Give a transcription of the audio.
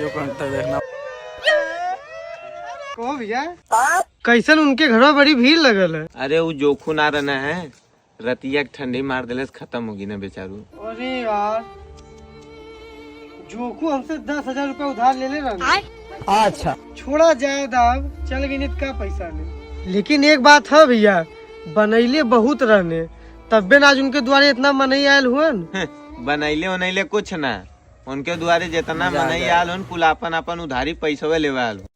देखना। कहो भैया कैसन उनके घर में बड़ी भीड़ लगल है। अरे वो जोखू ना रहना है, रतिया ठंडी मार दिले खत्म होगी ना बेचारू। अरे यार जोखू हमसे 10,000 रुपया उधार ले रहा। अच्छा छोड़ा जाए दाब, चल गई का पैसा ले। लेकिन एक बात है भैया, बनैले बहुत रहने तब आज उनके द्वारे इतना मनई आयल हुआ। बनैले उनैले कुछ ना, उनके द्वारे जितना मनई आयल हो कुल अपन उधारी पैसा लेवा आयल हो।